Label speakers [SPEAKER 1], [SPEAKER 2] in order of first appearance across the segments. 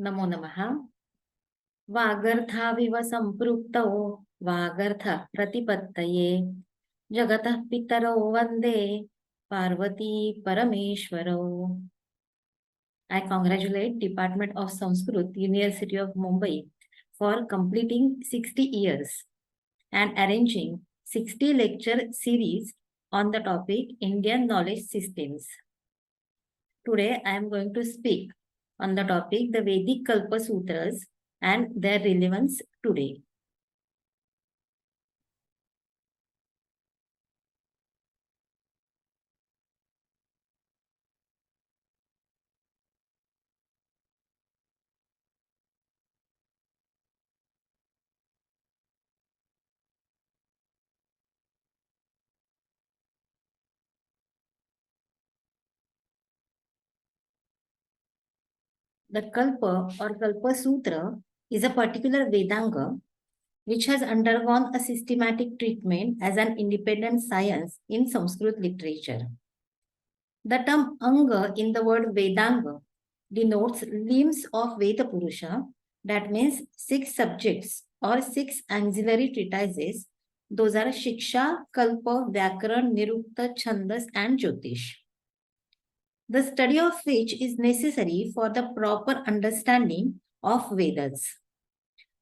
[SPEAKER 1] नमो नमः। वागर्थाविव सम्पृक्तौ वागर्थ प्रतिपत्तये जगतः पितरौ वन्दे Parvati परमेश्वरौ. I congratulate Department of Sanskrit, University of Mumbai for completing 60 years and arranging 60 lecture series on the topic Indian knowledge systems. Today I am going to speak on the topic the Vedic Kalpasutras and their relevance today. The Kalpa or Kalpasutra is a particular Vedanga which has undergone a systematic treatment as an independent science in Sanskrit literature. The term Anga in the word Vedanga denotes limbs of Veda Purusha, that means 6 subjects or 6 auxiliary treatises. Those are Shiksha, Kalpa, Vyakaran, Nirukta, Chandas and Jyotish. The study of which is necessary for the proper understanding of Vedas.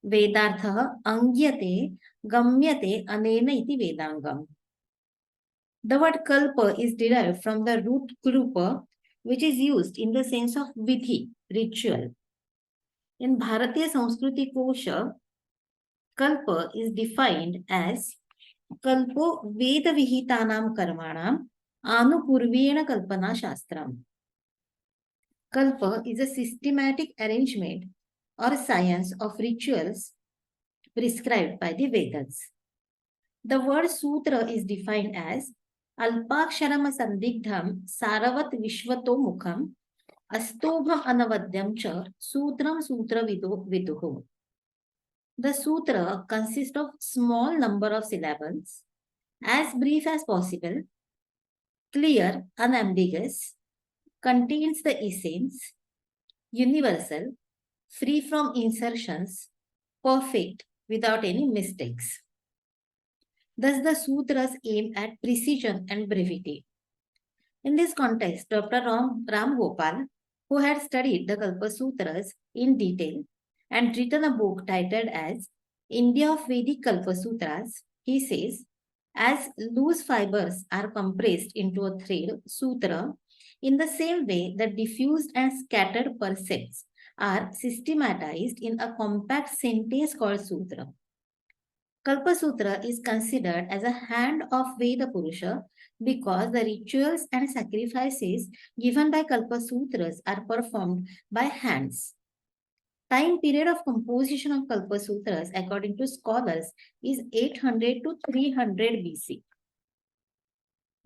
[SPEAKER 1] Vedartha angyate gamyate anena iti vedangam. The word kalpa is derived from the root krupa, which is used in the sense of vidhi, ritual. In Bharatiya Sanskriti Kosha, kalpa is defined as kalpo veda vihitanam karmanam anupurvena kalpana shastram. Kalpa is a systematic arrangement or science of rituals prescribed by the Vedas. The word sutra is defined as alpaksharam sandigdham saravat vishvato mukham astobham anavadyam cha sutram sutra viduhu. The sutra consists of small number of syllables, as brief as possible, clear, unambiguous, contains the essence, universal, free from insertions, perfect, without any mistakes. Thus, the sutras aim at precision and brevity. In this context, Dr. Ram Gopal, who had studied the Kalpasutras in detail and written a book titled as India of Vedic Kalpasutras, he says, as loose fibers are compressed into a thread, sutra, in the same way the diffused and scattered percepts are systematized in a compact sentence called sutra. Kalpasutra is considered as a hand of Veda Purusha because the rituals and sacrifices given by Kalpasutras are performed by hands. Time period of composition of Kalpasutras according to scholars is 800 to 300 BC.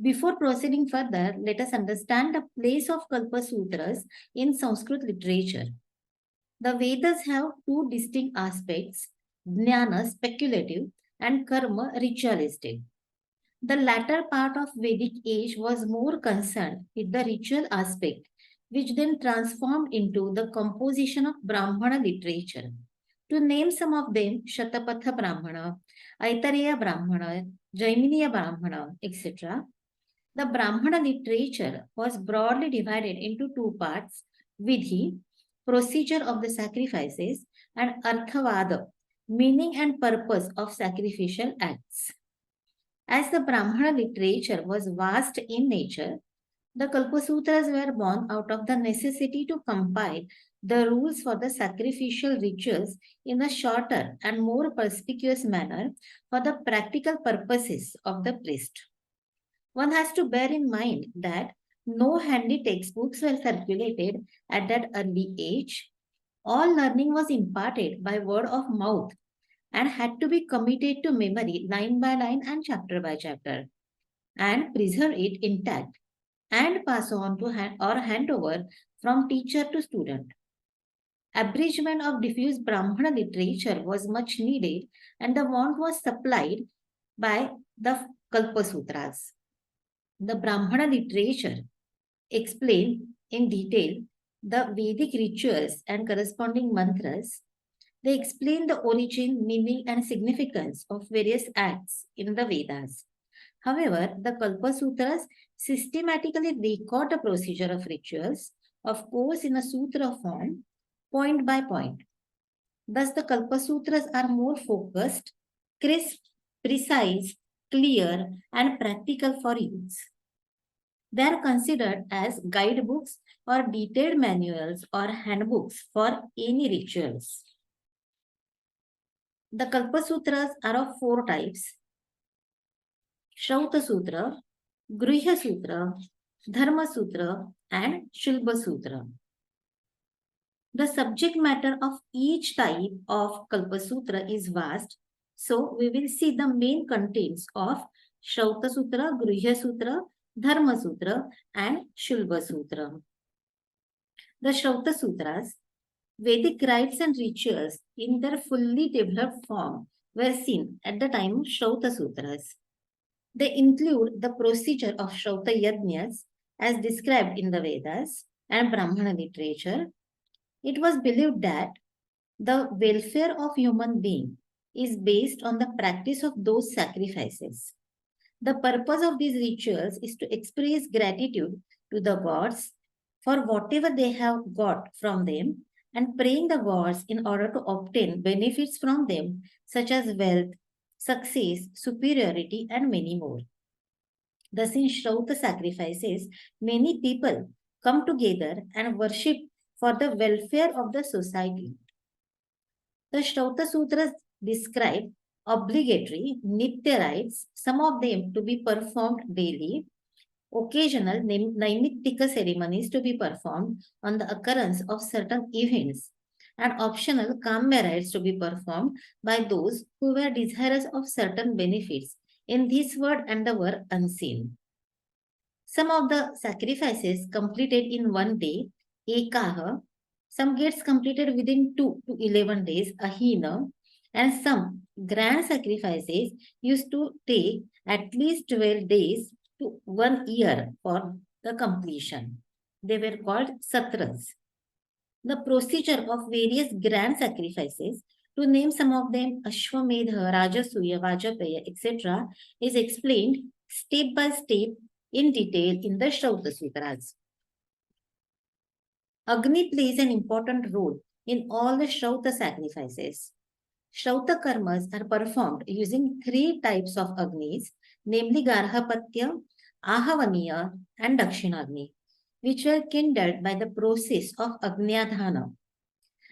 [SPEAKER 1] Before proceeding further, let us understand the place of Kalpasutras in Sanskrit literature. The Vedas have two distinct aspects, Jnana speculative and Karma ritualistic. The latter part of Vedic age was more concerned with the ritual aspect, which then transformed into the composition of Brahmana literature. To name some of them, Shatapatha Brahmana, Aitareya Brahmana, Jaiminiya Brahmana, etc. The Brahmana literature was broadly divided into two parts, Vidhi, procedure of the sacrifices, and Arthavada, meaning and purpose of sacrificial acts. As the Brahmana literature was vast in nature, the Kalpasutras were born out of the necessity to compile the rules for the sacrificial rituals in a shorter and more perspicuous manner for the practical purposes of the priest. One has to bear in mind that no handy textbooks were circulated at that early age. All learning was imparted by word of mouth and had to be committed to memory line by line and chapter by chapter, and preserve it intact and pass on to hand over from teacher to student. Abridgment of diffuse Brahmana literature was much needed, and the want was supplied by the Kalpasutras. The Brahmana literature explained in detail the Vedic rituals and corresponding mantras, they explain the origin, meaning, and significance of various acts in the Vedas. However, the Kalpasutras systematically record the procedure of rituals, of course, in a sutra form, point by point. Thus, the Kalpasutras are more focused, crisp, precise, clear, and practical for use. They are considered as guidebooks or detailed manuals or handbooks for any rituals. The Kalpasutras are of four types: Shrauta Sutra, Grihya Sutra, Dharma Sutra, and Shilpa Sutra. The subject matter of each type of Kalpasutra is vast, so we will see the main contents of Shrauta Sutra, Grihya Sutra, Dharma Sutra, and Shilpa Sutra. The Shrauta Sutras, Vedic rites and rituals in their fully developed form were seen at the time of Shrauta Sutras. They include the procedure of Shrauta Yajnas as described in the Vedas and Brahmana literature. It was believed that the welfare of human being is based on the practice of those sacrifices. The purpose of these rituals is to express gratitude to the gods for whatever they have got from them and praying the gods in order to obtain benefits from them, such as wealth, success, superiority, and many more. Thus, in Shrauta sacrifices, many people come together and worship for the welfare of the society. The Shrauta Sutras describe obligatory Nitya rites, some of them to be performed daily, occasional Naimittika ceremonies to be performed on the occurrence of certain events, and optional Kamya rites to be performed by those who were desirous of certain benefits in this world and the world unseen. Some of the sacrifices completed in one day, Ekaha, some gets completed within 2 to 11 days, Ahina, and some grand sacrifices used to take at least 12 days to 1 year for the completion. They were called Satras. The procedure of various grand sacrifices, to name some of them, Ashwamedha, Rajasuya, Vajapaya, etc., is explained step by step in detail in the Shrauta Sutras. Agni plays an important role in all the Shrauta sacrifices. Shrauta karmas are performed using three types of Agnis, namely Garhapatya, Ahavaniya, and Dakshinagni, which were kindled by the process of Agnyadhana.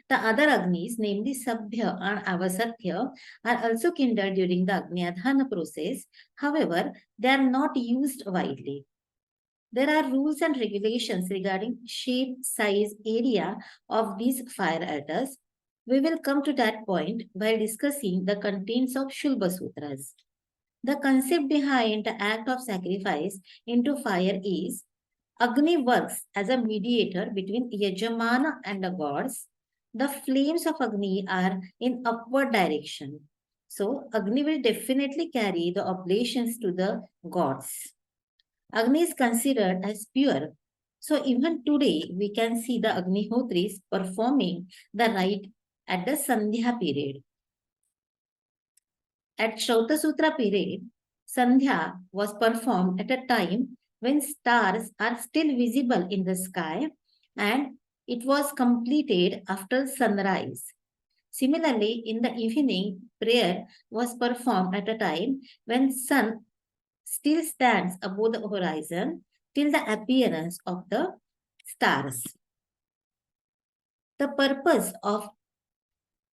[SPEAKER 1] The other Agnis, namely Sabhya and Avasatya, are also kindled during the Agnyadhana process. However, they are not used widely. There are rules and regulations regarding shape, size, area of these fire altars. We will come to that point while discussing the contents of Shulba Sutras. The concept behind the act of sacrifice into fire is Agni works as a mediator between Yajamana and the gods. The flames of Agni are in upward direction. So, Agni will definitely carry the oblations to the gods. Agni is considered as pure. So even today, we can see the Agnihotris performing the rite at the Sandhya period. At Shrauta Sutra period, Sandhya was performed at a time when stars are still visible in the sky, and it was completed after sunrise. Similarly, in the evening, prayer was performed at a time when sun still stands above the horizon till the appearance of the stars. The purpose of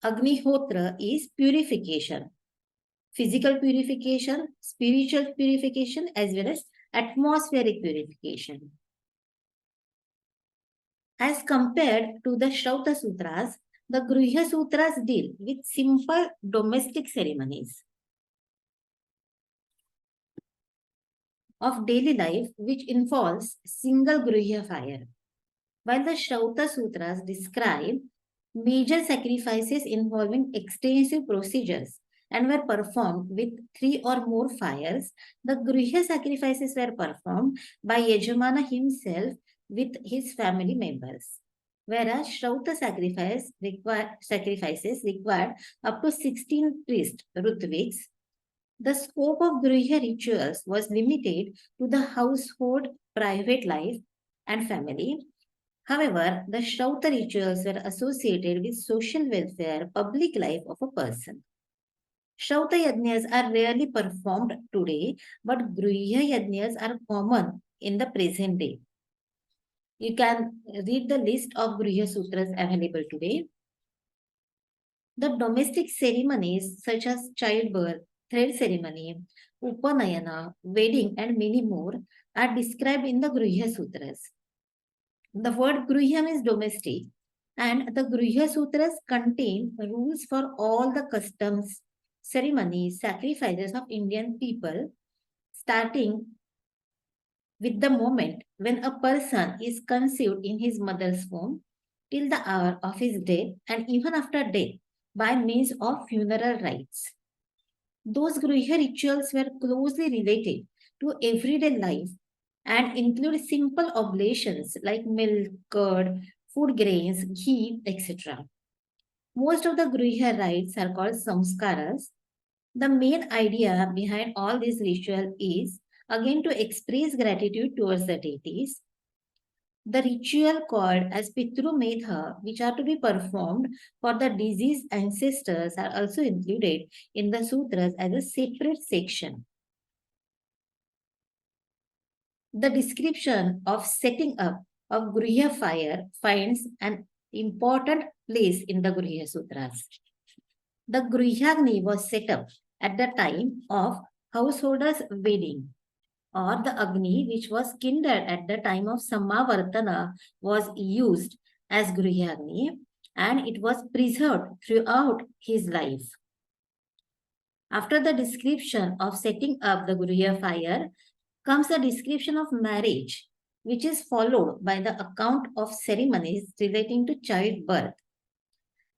[SPEAKER 1] Agnihotra is purification, physical purification, spiritual purification, as well as atmospheric purification. As compared to the Shrauta Sutras, the Grihya Sutras deal with simple domestic ceremonies of daily life which involves single Grihya fire, while the Shrauta Sutras describe major sacrifices involving extensive procedures and were performed with 3 or more fires. The Grihya sacrifices were performed by Yajamana himself with his family members. whereas Shrauta sacrifices required up to 16 priests, Rutviks. The scope of Griha rituals was limited to the household, private life, and family. However, the Shrauta rituals were associated with social welfare, public life of a person. Shrauta yajnas are rarely performed today, but Griha yajnas are common in the present day. You can read the list of Griha Sutras available today. The domestic ceremonies such as childbirth, thread ceremony, Upanayana, wedding, and many more are described in the Griha Sutras. The word Griha means domestic, and the Griha Sutras contain rules for all the customs, ceremonies, sacrifices of Indian people, starting with the moment when a person is conceived in his mother's womb till the hour of his death, and even after death by means of funeral rites. Those Griha rituals were closely related to everyday life and include simple oblations like milk, curd, food grains, ghee, etc. Most of the Griha rites are called samskaras. The main idea behind all these rituals is again to express gratitude towards the deities. The ritual called as Pitru Medha, which are to be performed for the deceased ancestors, are also included in the sutras as a separate section. The description of setting up of Griha fire finds an important place in the Griha Sutras. The Grihagni was set up at the time of householder's wedding, or the Agni, which was kindled at the time of Samavartana, was used as Grihagni, and it was preserved throughout his life. After the description of setting up the Griha fire comes the description of marriage, which is followed by the account of ceremonies relating to childbirth.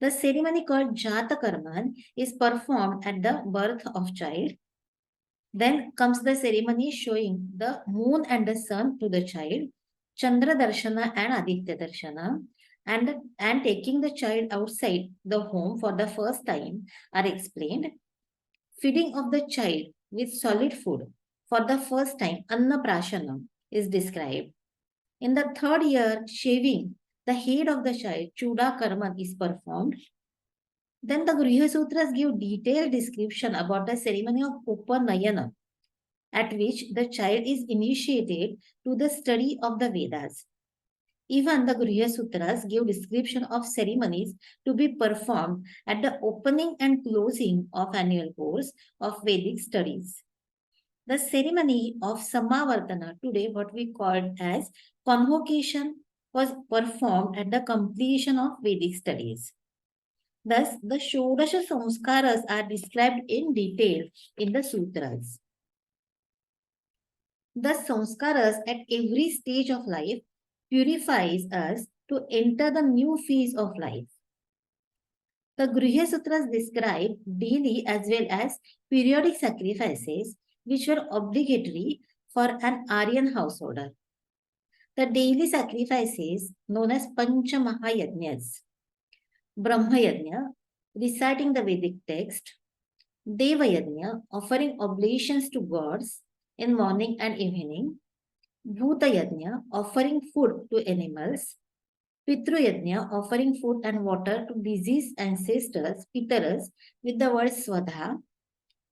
[SPEAKER 1] The ceremony called Jata Karman is performed at the birth of child. Then comes the ceremony showing the moon and the sun to the child, Chandra Darshana and Aditya Darshana, and taking the child outside the home for the first time are explained. Feeding of the child with solid food for the first time, Anna Prashana, is described. In the third year, shaving the head of the child, Chuda Karman, is performed. Then the Griha Sutras give detailed description about the ceremony of Upanayana, at which the child is initiated to the study of the Vedas. Even the Griha Sutras give description of ceremonies to be performed at the opening and closing of annual course of Vedic studies. The ceremony of Samavartana, today what we call as convocation, was performed at the completion of Vedic studies. Thus, the Shodasha Samskaras are described in detail in the sutras. The samskaras at every stage of life purifies us to enter the new phase of life. The Griha Sutras describe daily as well as periodic sacrifices which were obligatory for an Aryan householder. The daily sacrifices known as Pancha Mahayajnas, Brahma Yajna, reciting the Vedic text, Deva Yajna, offering oblations to gods in morning and evening, Bhuta Yajna, offering food to animals, Pitru Yajna, offering food and water to deceased ancestors, Pitaras, with the word Swadha,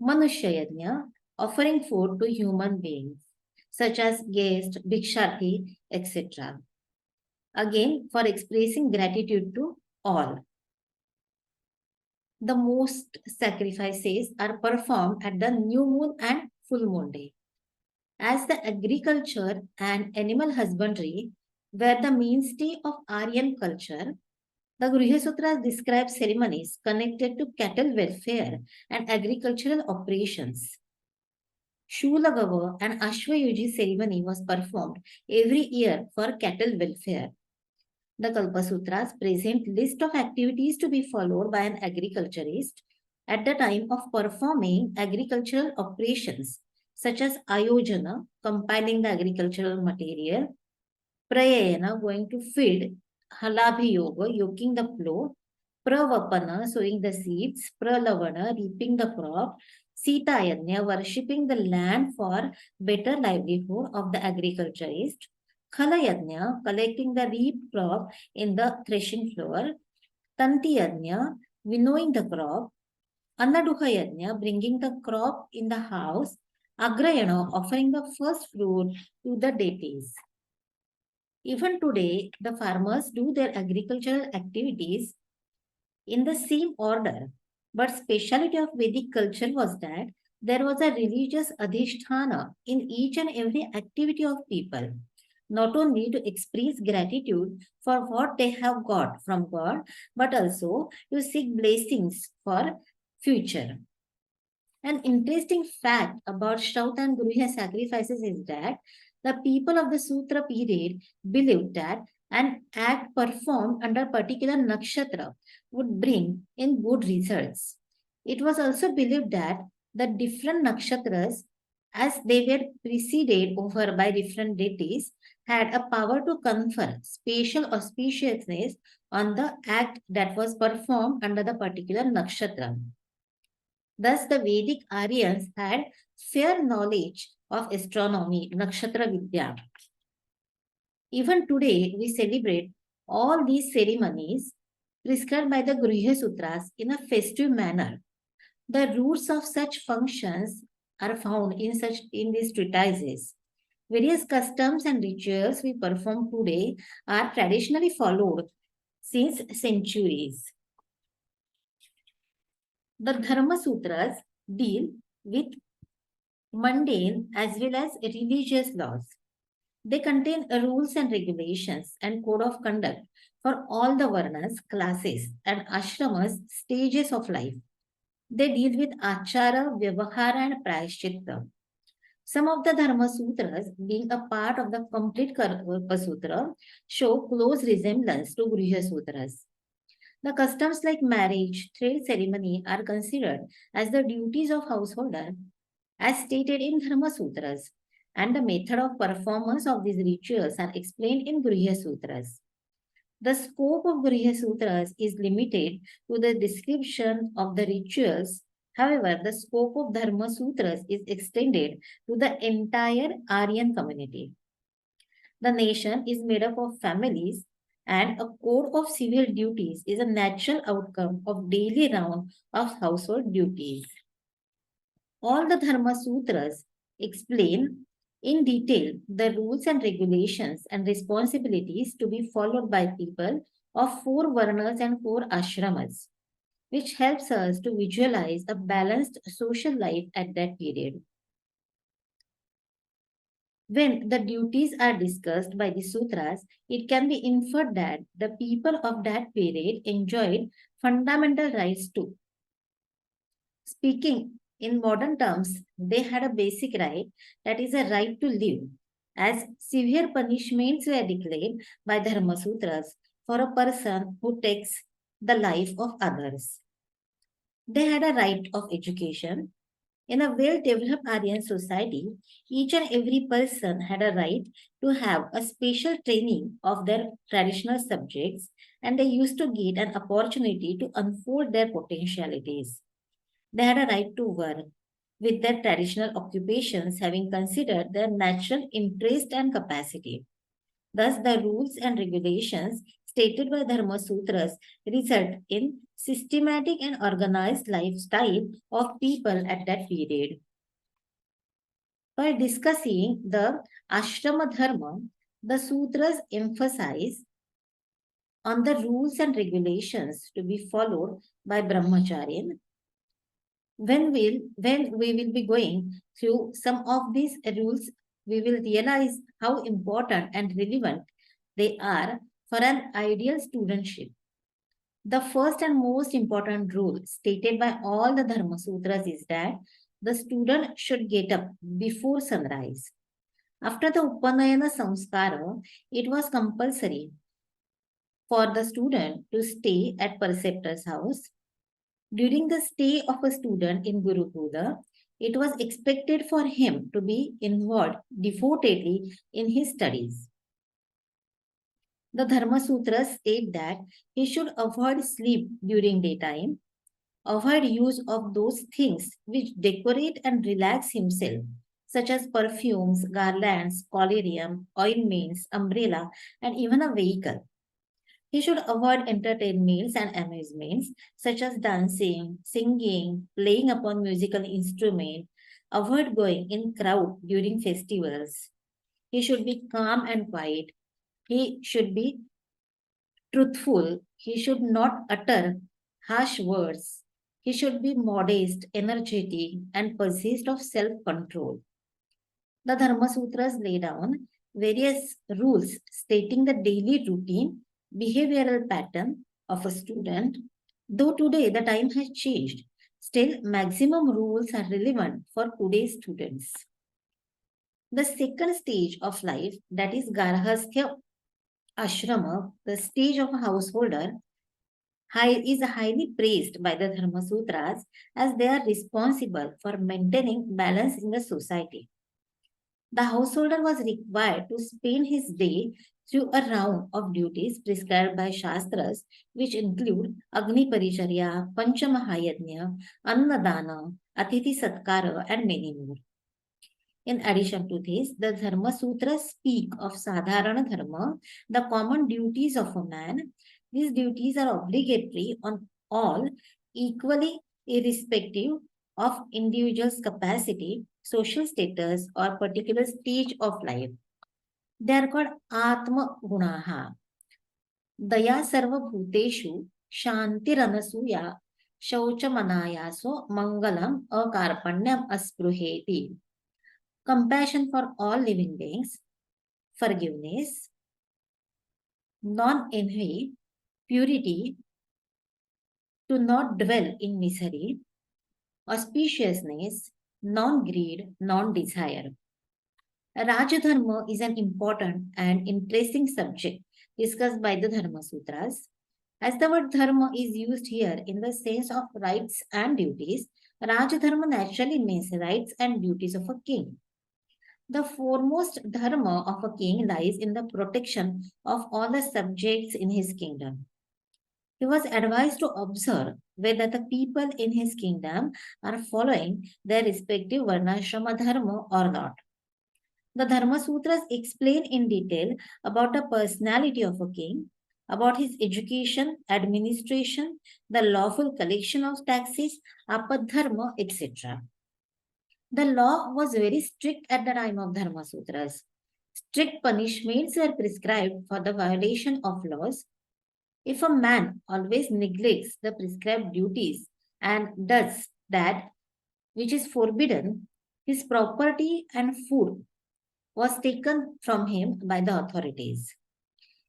[SPEAKER 1] Manushya Yajna, offering food to human beings, such as guest, Bhiksharthi, etc. Again, for expressing gratitude to all. The most sacrifices are performed at the new moon and full moon day. As the agriculture and animal husbandry were the mainstay of Aryan culture, the Griha Sutras describe ceremonies connected to cattle welfare and agricultural operations. Shulagava and Ashwayuji ceremony was performed every year for cattle welfare. The Kalpasutras present list of activities to be followed by an agriculturist at the time of performing agricultural operations, such as Ayojana, compiling the agricultural material, Prayayana, going to feed Halabhiyoga, yoking the plow, Pravapana, sowing the seeds, Pralavana, reaping the crop, Sitayanya, worshipping the land for better livelihood of the agriculturist, Khalayanya, collecting the reaped crop in the threshing floor, Tantiyanya, winnowing the crop, Annaduhayanya, bringing the crop in the house, Agrayana, offering the first fruit to the deities. Even today, the farmers do their agricultural activities in the same order. But speciality of Vedic culture was that there was a religious adhisthana in each and every activity of people, not only to express gratitude for what they have got from God, but also to seek blessings for future. An interesting fact about Shraut and Gruhya sacrifices is that the people of the Sutra period believed that an act performed under particular nakshatra would bring in good results. It was also believed that the different nakshatras, as they were preceded over by different deities, had a power to confer spatial auspiciousness on the act that was performed under the particular nakshatra. Thus, the Vedic Aryans had fair knowledge of astronomy, nakshatra vidya. Even today, we celebrate all these ceremonies prescribed by the Gruhya Sutras in a festive manner. The roots of such functions are found in these treatises. Various customs and rituals we perform today are traditionally followed since centuries. The Dharma Sutras deal with mundane as well as religious laws. They contain rules and regulations and code of conduct for all the varnas, classes, and ashramas stages of life. They deal with achara, vyavahara, and prayaschitta. Some of the Dharma Sutras, being a part of the complete Kalpasutra, show close resemblance to Griha Sutras. The customs like marriage, trade ceremony are considered as the duties of householder as stated in Dharma Sutras, and the method of performance of these rituals are explained in Griha Sutras. The scope of Griha Sutras is limited to the description of the rituals. However, the scope of Dharma Sutras is extended to the entire Aryan community. The nation is made up of families, and a code of civil duties is a natural outcome of daily round of household duties. All the Dharma Sutras explain in detail the rules and regulations and responsibilities to be followed by people of four varnas and four ashramas, which helps us to visualize a balanced social life at that period. When the duties are discussed by the sutras, it can be inferred that the people of that period enjoyed fundamental rights too. Speaking in modern terms, they had a basic right, that is a right to live, as severe punishments were declared by the Dharma Sutras for a person who takes the life of others. They had a right of education. In a well-developed Aryan society, each and every person had a right to have a special training of their traditional subjects, and they used to get an opportunity to unfold their potentialities. They had a right to work with their traditional occupations, having considered their natural interest and capacity. Thus, the rules and regulations stated by Dharma Sutras result in systematic and organized lifestyle of people at that period. By discussing the Ashrama Dharma, the sutras emphasize on the rules and regulations to be followed by brahmacharya. When we will be going through some of these rules, we will realize how important and relevant they are for an ideal studentship. The first and most important rule stated by all the Dharma Sutras is that the student should get up before sunrise. After the Upanayana Samskara, it was compulsory for the student to stay at preceptor's house. During the stay of a student in Gurukula, it was expected for him to be involved devotedly in his studies. The Dharma Sutras state that he should avoid sleep during daytime, avoid use of those things which decorate and relax himself, such as perfumes, garlands, collyrium, ointments, umbrella, and even a vehicle. He should avoid entertainments and amusements such as dancing, singing, playing upon musical instrument. Avoid going in crowd during festivals. He should be calm and quiet. He should be truthful. He should not utter harsh words. He should be modest, energetic, and possessed of self-control. The Dharma Sutras lay down various rules stating the daily routine, behavioral pattern of a student. Though today the time has changed, still maximum rules are relevant for today's students. The second stage of life, that is Garhasthya Ashrama, the stage of a householder, is highly praised by the Dharma Sutras as they are responsible for maintaining balance in the society. The householder was required to spend his day through a round of duties prescribed by Shastras, which include Agni Paricharya, Panchamahayajna, Annadana, Atithi Satkara, and many more. In addition to this, the Dharma Sutras speak of Sadharana Dharma, the common duties of a man. These duties are obligatory on all, equally irrespective of individual's capacity, social status, or particular stage of life. They are called Atma Gunaha. Daya Sarva Bhuteshu, Shantiranasuya, Shauchamanayaso, Mangalam, Akarpanyam Aspruheti. Compassion for all living beings, forgiveness, non-envy, purity, to not dwell in misery, auspiciousness, non-greed, non-desire. Rajadharma is an important and interesting subject discussed by the Dharma Sutras. As the word dharma is used here in the sense of rights and duties, Rajadharma naturally means rights and duties of a king. The foremost dharma of a king lies in the protection of all the subjects in his kingdom. He was advised to observe whether the people in his kingdom are following their respective varnashrama dharma or not. The Dharma Sutras explain in detail about the personality of a king, about his education, administration, the lawful collection of taxes, apadharma, etc. The law was very strict at the time of Dharma Sutras. Strict punishments were prescribed for the violation of laws. If a man always neglects the prescribed duties and does that which is forbidden, his property and food was taken from him by the authorities.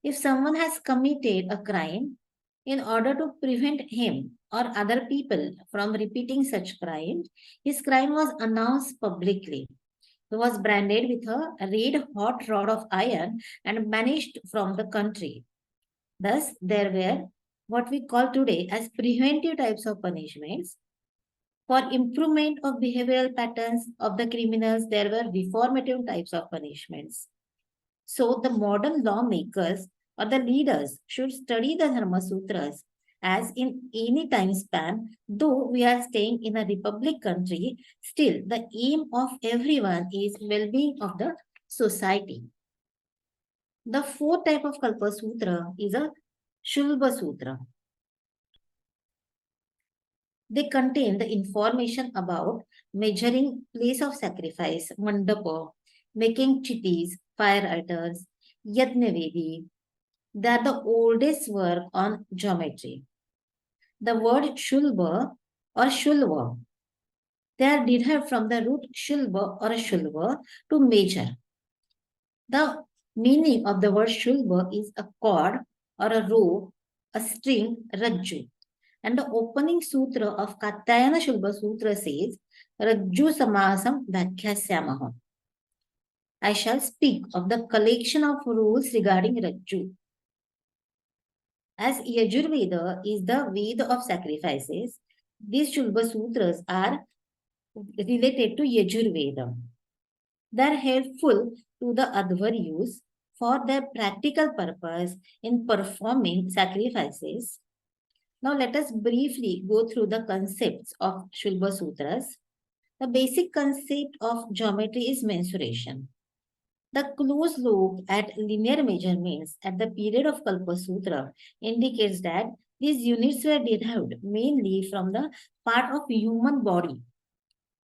[SPEAKER 1] If someone has committed a crime, in order to prevent him or other people from repeating such crimes, his crime was announced publicly. He was branded with a red hot rod of iron and banished from the country. Thus, there were what we call today as preventive types of punishments. For improvement of behavioral patterns of the criminals, there were reformative types of punishments. So, the modern lawmakers or the leaders should study the Dharma Sutras as in any time span, though we are staying in a republic country, still the aim of everyone is well-being of the society. The fourth type of Kalpasutra is a Shulba Sutra. They contain the information about measuring place of sacrifice, mandapa, making chittis, fire altars, yajnavedi. They are the oldest work on geometry. The word shulba or shulva, they are derived from the root shulba or shulva to measure. The meaning of the word shulba is a cord or a rope, a string, rajju. And the opening sutra of Katyayana Shulba Sutra says, Rajju Samasam Bhakyasyamaha. I shall speak of the collection of rules regarding Rajju. As Yajurveda is the Veda of sacrifices, these Shulba Sutras are related to Yajurveda. They are helpful to the Advar use. for their practical purpose in performing sacrifices. Now let us briefly go through the concepts of Shulba Sutras. The basic concept of geometry is mensuration. The close look at linear measurements at the period of Kalpasutra indicates that these units were derived mainly from the part of human body.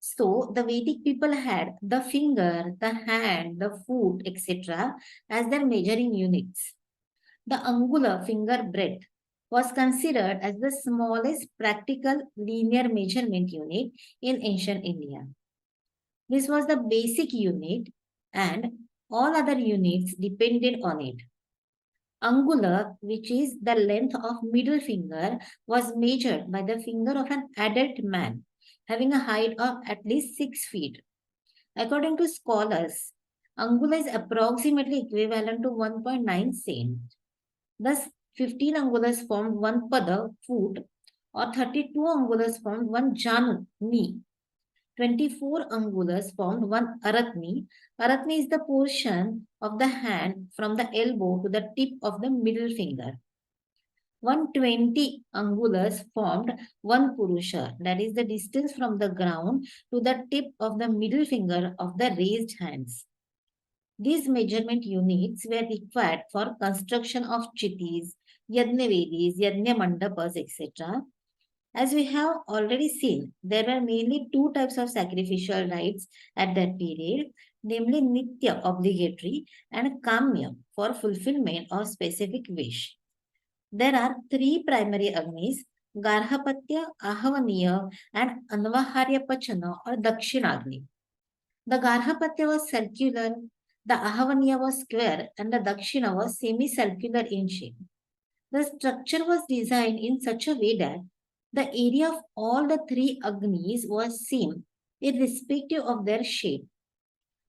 [SPEAKER 1] So the Vedic people had the finger, the hand, the foot, etc. as their measuring units. The angular finger breadth was considered as the smallest practical linear measurement unit in ancient India. This was the basic unit and all other units depended on it. Angular, which is the length of middle finger, was measured by the finger of an adult man having a height of at least 6 feet. According to scholars, angula is approximately equivalent to 1.9 cent. Thus, 15 angulas formed one pada, foot, or 32 angulas formed one janu, knee. 24 angulas formed one aratni. Aratni is the portion of the hand from the elbow to the tip of the middle finger. 120 angulars formed one purusha, that is the distance from the ground to the tip of the middle finger of the raised hands. These measurement units were required for construction of chittis, yajnavedis, yajna mandapas, etc. As we have already seen, there were mainly two types of sacrificial rites at that period, namely nitya, obligatory, and kamya, for fulfillment of specific wish. There are three primary agnis, Garhapatya, Ahavaniya, and Anvaharya Pachana or Dakshinagni. The Garhapatya was circular, the Ahavaniya was square, and the Dakshina was semicircular in shape. The structure was designed in such a way that the area of all the three Agnis was same, irrespective of their shape.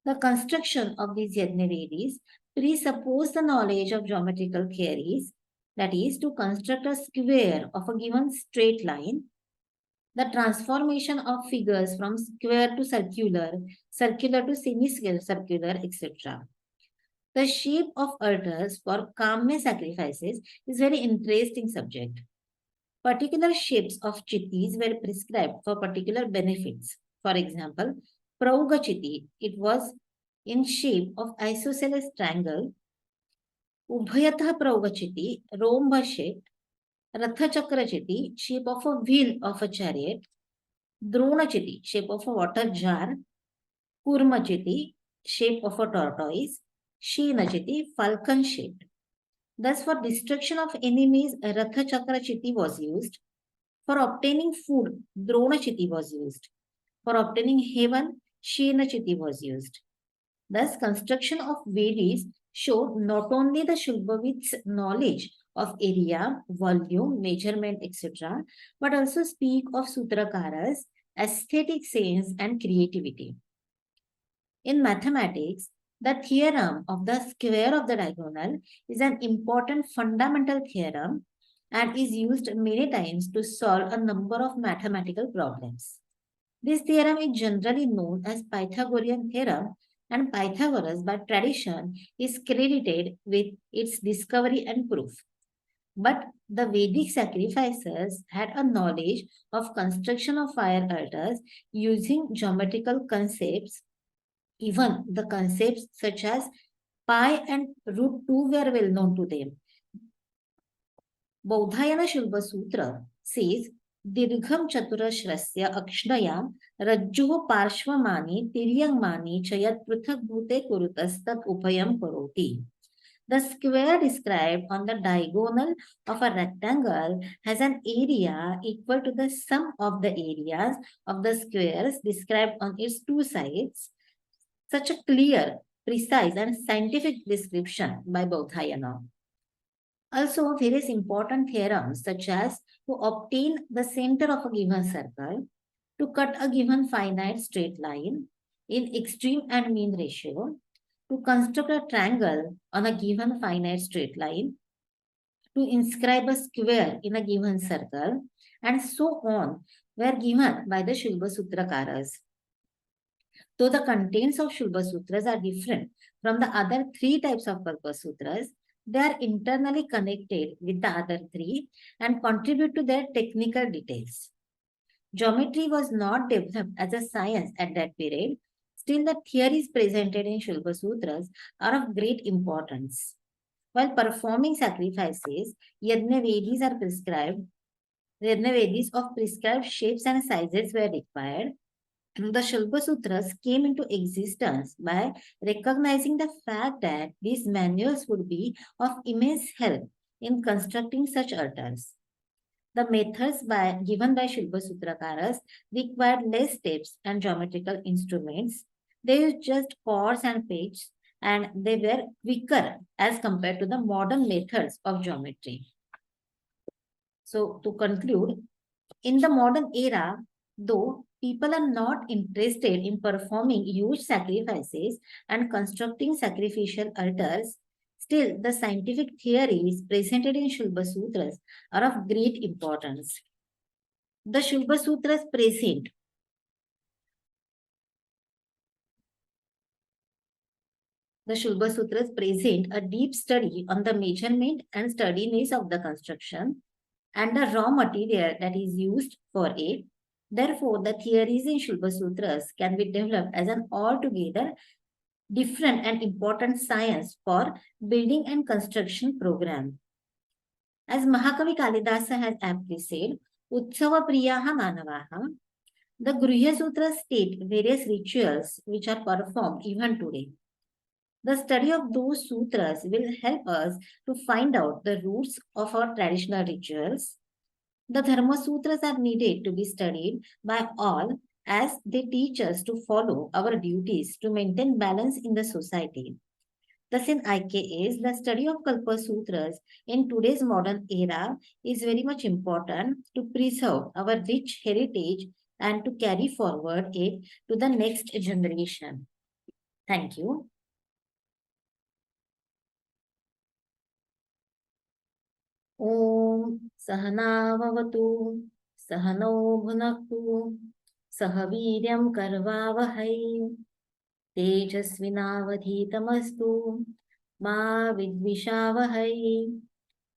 [SPEAKER 1] The construction of these Yajnavedis presupposed the knowledge of geometrical theories, that is, to construct a square of a given straight line, the transformation of figures from square to circular, circular to semicircular, etc. The shape of altars for Kamya sacrifices is very interesting subject. Particular shapes of chittis were prescribed for particular benefits. For example, Prauga Chitti, it was in shape of isosceles triangle. Ubhayatha Prauga Chitti, rhomba shaped. Ratha Chakra Chitti, shape of a wheel of a chariot. Drona Chitti, shape of a water jar. Kurma Chitti, shape of a tortoise. Sheena Chitti, falcon shaped. Thus, for destruction of enemies, Ratha Chakra Chitti was used. For obtaining food, Drona Chitti was used. For obtaining heaven, Shena Chitti was used. Thus, construction of Vedas showed not only the Shulbavit's knowledge of area, volume, measurement, etc., but also speak of Sutrakaras, aesthetic sense, and creativity. In mathematics, the theorem of the square of the diagonal is an important fundamental theorem and is used many times to solve a number of mathematical problems. This theorem is generally known as Pythagorean theorem, and Pythagoras, by tradition, is credited with its discovery and proof. But the Vedic sacrificers had a knowledge of construction of fire altars using geometrical concepts. Even the concepts such as pi and root 2 were well known to them. Bodhayana Shulba Sutra says, Dirgham Chaturashrasya Akshnaya Rajjuh Parshvamani Tiryangmani Chayat Pruthak Bhute Kurutastat Upayam Karoti. The square described on the diagonal of a rectangle has an area equal to the sum of the areas of the squares described on its two sides. Such a clear, precise, and scientific description by Bodhayana. Also, various important theorems such as to obtain the center of a given circle, to cut a given finite straight line in extreme and mean ratio, to construct a triangle on a given finite straight line, to inscribe a square in a given circle, and so on were given by the Shulba Sutrakaras. Though the contents of Shulba Sutras are different from the other three types of Kalpasutras, they are internally connected with the other three and contribute to their technical details. Geometry was not developed as a science at that period. Still, the theories presented in Shulba Sutras are of great importance. While performing sacrifices, Yajnavedis are prescribed. Yajnavedis of prescribed shapes and sizes were required. The Shulba Sutras came into existence by recognizing the fact that these manuals would be of immense help in constructing such altars. The methods given by Shilpa Sutrakaras required less steps and geometrical instruments. They used just cords and pegs, and they were quicker as compared to the modern methods of geometry. So, to conclude, in the modern era, though people are not interested in performing huge sacrifices and constructing sacrificial altars, still the scientific theories presented in Shulba Sutras are of great importance. The Shulba Sutras present a deep study on the measurement and sturdiness of the construction and the raw material that is used for it. Therefore, the theories in Shulba Sutras can be developed as an altogether different and important science for building and construction program. As Mahakavi Kalidasa has aptly said, Utsava Priyaha Manavaha, the Gruhya Sutras state various rituals which are performed even today. The study of those sutras will help us to find out the roots of our traditional rituals. The Dharma Sutras are needed to be studied by all as they teach us to follow our duties to maintain balance in the society. Thus, in IKS, the study of Kalpasutras in today's modern era is very much important to preserve our rich heritage and to carry forward it to the next generation. Thank you. Om Sahanavavatu Sahano Bhunaktu Sahaviryam Karvavahai Tejasvinavadhitamastu Ma Vidvishavahai.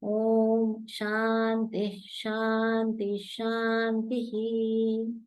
[SPEAKER 1] Om Shanti Shanti Shanti.